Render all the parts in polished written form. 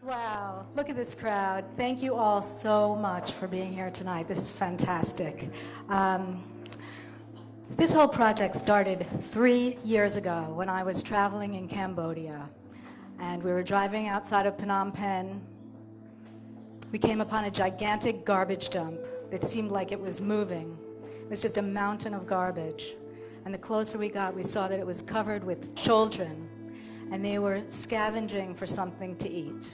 Wow, look at this crowd. Thank you all so much for being here tonight. This is fantastic. This whole project started 3 years ago when I was traveling in Cambodia. And we were driving outside of Phnom Penh. We came upon a gigantic garbage dump that seemed like it was moving. It was just a mountain of garbage. And the closer we got, we saw that it was covered with children, and they were scavenging for something to eat.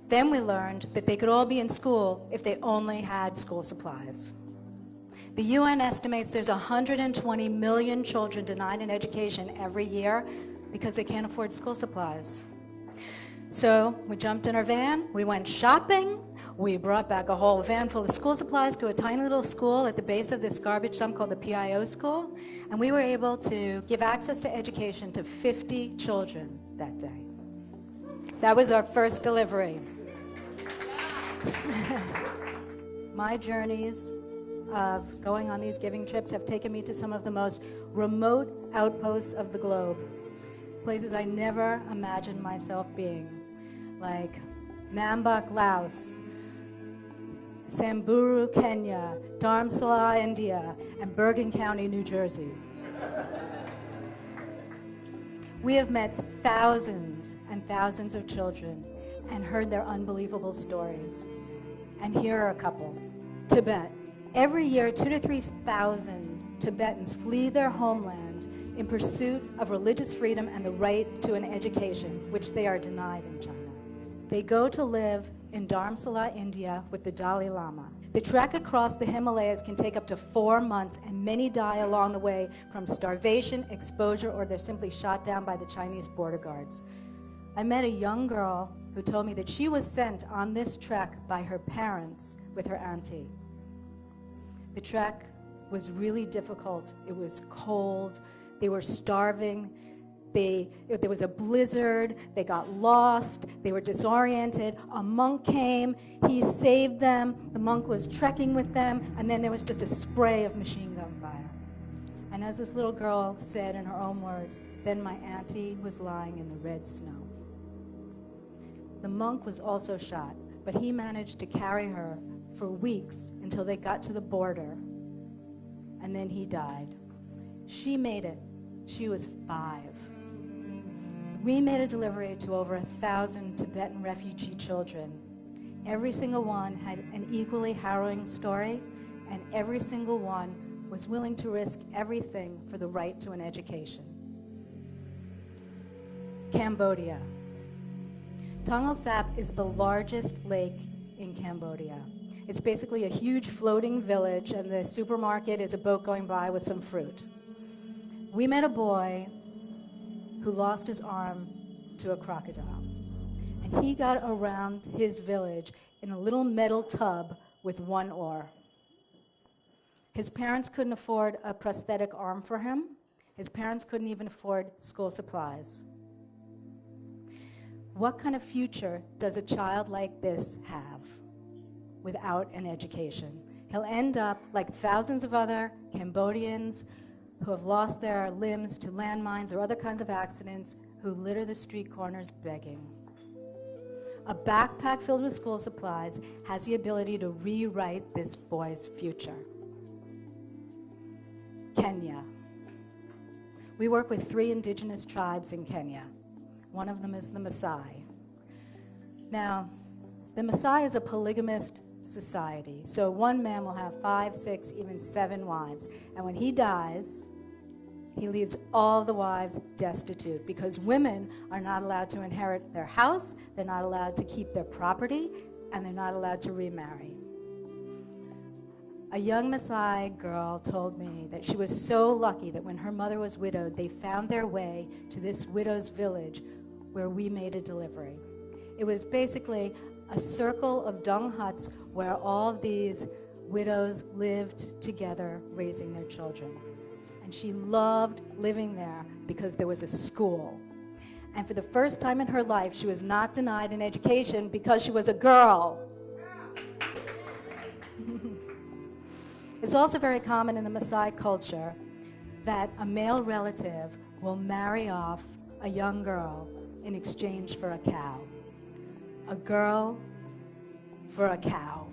Then we learned that they could all be in school if they only had school supplies. The UN estimates there's 120 million children denied an education every year because they can't afford school supplies. So we jumped in our van, we went shopping, we brought back a whole van full of school supplies to a tiny little school at the base of this garbage dump called the PIO school, and we were able to give access to education to 50 children that day. That was our first delivery. My journeys of going on these giving trips have taken me to some of the most remote outposts of the globe, places I never imagined myself being, like Nambak, Laos, Samburu, Kenya, Dharamsala, India, and Bergen County, New Jersey. We have met thousands and thousands of children and heard their unbelievable stories. And here are a couple. Tibet. Every year, 2,000 to 3,000 Tibetans flee their homeland in pursuit of religious freedom and the right to an education, which they are denied in China. They go to live in Dharamsala, India, with the Dalai Lama. The trek across the Himalayas can take up to 4 months, and many die along the way from starvation, exposure, or they're simply shot down by the Chinese border guards. I met a young girl who told me that she was sent on this trek by her parents with her auntie. The trek was really difficult. It was cold. They were starving. There was a blizzard. They got lost. They were disoriented. A monk came. He saved them. The monk was trekking with them. And then there was just a spray of machine gun fire. And as this little girl said in her own words, then my auntie was lying in the red snow. The monk was also shot, but he managed to carry her for weeks until they got to the border. And then he died. She made it. She was 5. We made a delivery to over 1,000 Tibetan refugee children. Every single one had an equally harrowing story, and every single one was willing to risk everything for the right to an education. Cambodia. Tonle Sap is the largest lake in Cambodia. It's basically a huge floating village, and the supermarket is a boat going by with some fruit. We met a boy who lost his arm to a crocodile. And he got around his village in a little metal tub with 1 oar. His parents couldn't afford a prosthetic arm for him. His parents couldn't even afford school supplies. What kind of future does a child like this have without an education? He'll end up like thousands of other Cambodians who have lost their limbs to landmines or other kinds of accidents, who litter the street corners begging. A backpack filled with school supplies has the ability to rewrite this boy's future. Kenya. We work with 3 indigenous tribes in Kenya. One of them is the Maasai. Now, the Maasai is a polygamist society, so one man will have 5, 6, even 7 wives, and when he dies, he leaves all the wives destitute because women are not allowed to inherit their house, they're not allowed to keep their property, and they're not allowed to remarry. A young Maasai girl told me that she was so lucky that when her mother was widowed, they found their way to this widow's village where we made a delivery. It was basically a circle of dung huts where all of these widows lived together raising their children. And she loved living there because there was a school. And for the first time in her life, she was not denied an education because she was a girl. It's also very common in the Maasai culture that a male relative will marry off a young girl in exchange for a cow. A girl for a cow.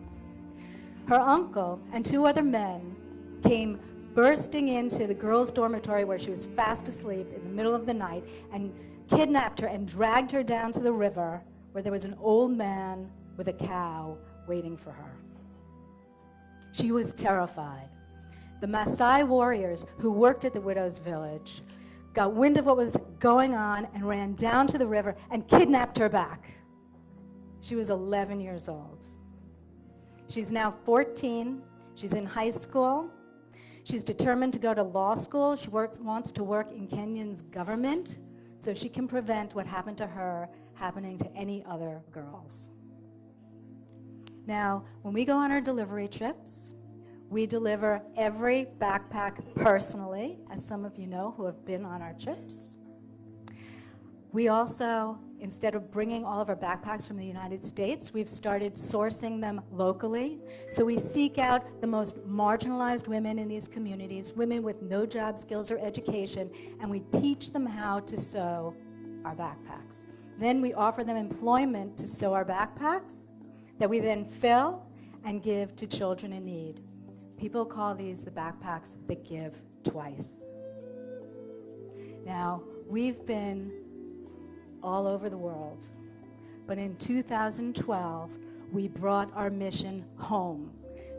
Her uncle and 2 other men came bursting into the girls' dormitory where she was fast asleep in the middle of the night and kidnapped her and dragged her down to the river where there was an old man with a cow waiting for her. She was terrified. The Maasai Warriors who worked at the widow's village got wind of what was going on and ran down to the river and kidnapped her back. She was 11 years old. She's now 14. She's in high school. She's determined to go to law school. She wants to work in Kenyan's government so she can prevent what happened to her happening to any other girls. Now, when we go on our delivery trips, we deliver every backpack personally, as some of you know who have been on our trips. We also, instead of bringing all of our backpacks from the United States, we've started sourcing them locally. So we seek out the most marginalized women in these communities, women with no job skills or education, and we teach them how to sew our backpacks. Then we offer them employment to sew our backpacks that we then fill and give to children in need. People call these the backpacks that give twice. Now, we've been all over the world, but in 2012, we brought our mission home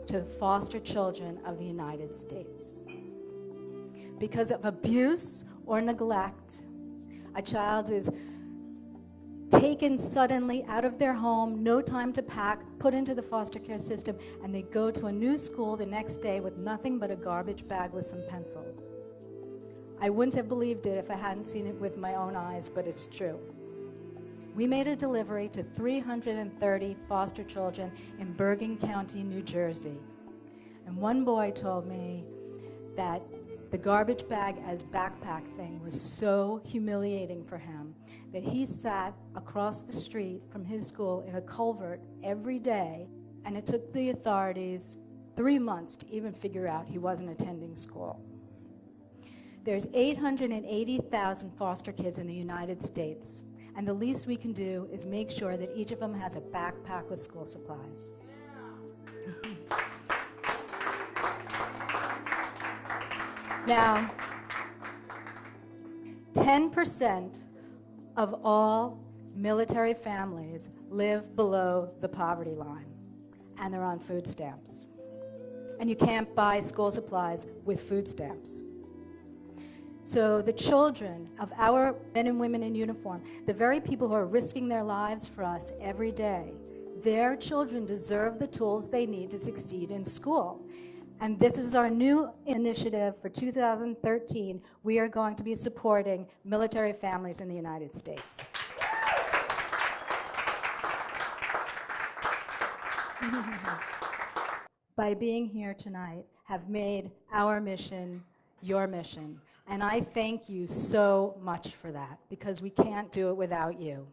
to the foster children of the United States. Because of abuse or neglect, a child is taken suddenly out of their home, no time to pack, put into the foster care system, and they go to a new school the next day with nothing but a garbage bag with some pencils. I wouldn't have believed it if I hadn't seen it with my own eyes, but it's true. We made a delivery to 330 foster children in Bergen County, New Jersey. And one boy told me that the garbage bag as backpack thing was so humiliating for him that he sat across the street from his school in a culvert every day, and it took the authorities 3 months to even figure out he wasn't attending school. There's 880,000 foster kids in the United States, and the least we can do is make sure that each of them has a backpack with school supplies. Now, 10% of all military families live below the poverty line, and they're on food stamps. And you can't buy school supplies with food stamps. So the children of our men and women in uniform, the very people who are risking their lives for us every day, their children deserve the tools they need to succeed in school. And this is our new initiative for 2013. We are going to be supporting military families in the United States. By being here tonight, have made our mission your mission. And I thank you so much for that, because we can't do it without you.